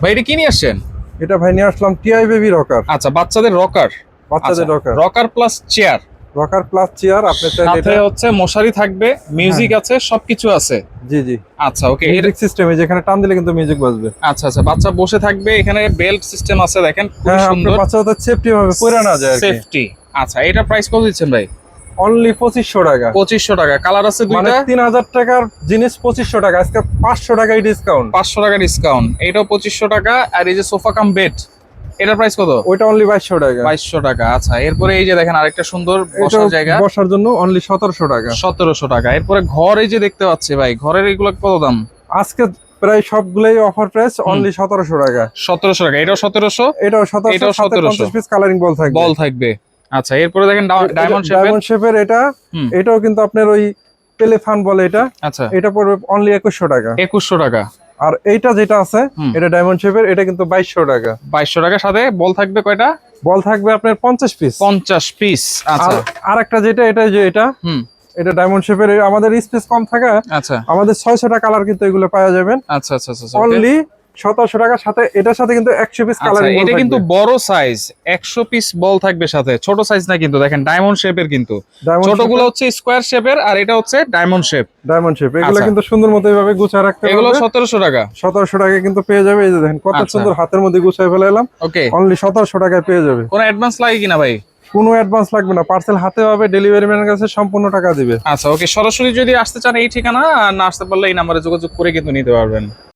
ভাই এটা কি নিয়ে আসছেন? এটা ভাই নিয়ে আসলাম টিআই বেবি রকার। আচ্ছা, বাচ্চাদের রকার। বাচ্চাদের rocker. Rocker plus chair. Rocker plus chair আপনি চাইলে সাথে এটা হচ্ছে মশারি থাকবে, মিউজিক আছে, সবকিছু আছে। জি জি। আচ্ছা ওকে। মিউজিক সিস্টেমে যেখানে টান দিলে কিন্তু মিউজিক বাজবে। আচ্ছা আচ্ছা, বাচ্চা বসে থাকবে, এখানে বেল্ট সিস্টেম আছে, দেখেন খুব হ্যাঁ, আপনার সুন্দর। বাচ্চা ওদের সেফটি ভাবে পড়ে না যায় আর কি। সেফটি। আচ্ছা, এটা প্রাইস কত দিচ্ছেন ভাই? অনলি 2500 টাকা। 2500 টাকা। কালার আছে মানে দুইটা। 3000 টাকার জিনিস 2500 টাকা, আজকে 500 টাকাই ডিসকাউন্ট। 500 টাকা ডিসকাউন্ট। এটাও 2500 টাকা। আর এই যে সোফা কাম বেড, এটার প্রাইস কত? ওইটা অনলি 2200 টাকা। 2200 টাকা। আচ্ছা, এরপরে এই যে দেখেন আরেকটা সুন্দর এটা বসার জায়গা, বসার জন্য অনলি 1700 টাকা। 1700 টাকা। এরপরে ঘর এই যে দেখতে পাচ্ছি ভাই, ঘরের এগুলো কত দাম? আজকে প্রায় সবগুলাই অফার প্রাইস অনলি 1700 টাকা। 1700 টাকা। এটাও 1700। এটাও 1700, এটাও সাথে 1700 50 পিস কালারিং বল থাকবে। বল থাকবে। আচ্ছা, এরপরে দেখেন ডায়মন্ড শেপের। ডায়মন্ড শেপের এটা, এটাও কিন্তু আপনার ওই পেলেফান বলে এটা। আচ্ছা, এটা পড়বে অনলি 2100 টাকা। 2100 টাকা। আর এইটা যেটা আছে এটা ডায়মন্ড শেপের, এটা কিন্তু 2200 টাকা। 2200 টাকা। সাথে বল থাকবে কয়টা? বল থাকবে আপনার 50 পিস। 50 পিস। আচ্ছা। আর একটা যেটা, এটা যে এটা এটা ডায়মন্ড শেপের, আমাদের স্পেস কম থাকা। আচ্ছা, আমাদের 600 টাকা কালার কিন্তু এগুলো পাওয়া যাবেন। আচ্ছা আচ্ছা আচ্ছা। অনলি 1700 টাকা। সাথে এটার সাথে কিন্তু 100 পিস আচ্ছা, কালারিং বল এটা থাকবে। কিন্তু বড় সাইজ, 100 পিস বল থাকবে সাথে। ছোট সাইজ না কিন্তু, দেখেন ডায়মন্ড শেপের কিন্তু। ছোটগুলো হচ্ছে স্কোয়ার শেপের, আর এটা হচ্ছে ডায়মন্ড শেপ। ডায়মন্ড শেপ এগুলো আচ্ছা। কিন্তু সুন্দর মতো এইভাবে গুছিয়ে রাখতে পারবে। এগুলো 1700 টাকা। 1700 টাকা কিন্তু পেয়ে যাবে। এই যে দেখেন কত আচ্ছা। সুন্দর হাতের মধ্যে গুছিয়ে ফেলাইলাম। ওকে। অনলি 1700 টাকায় পেয়ে যাবে। কোনো অ্যাডভান্স লাগে কিনা ভাই? কোনো অ্যাডভান্স লাগবে না, পার্সেল হাতে হবে, ডেলিভারি ম্যানের কাছে সম্পূর্ণ টাকা দিবে। আচ্ছা ওকে। সরাসরি যদি আসতে চান এই ঠিকানা, আর না আসতে পারলে এই নাম্বারে যোগাযোগ করে কিন্তু নিতে পারবেন।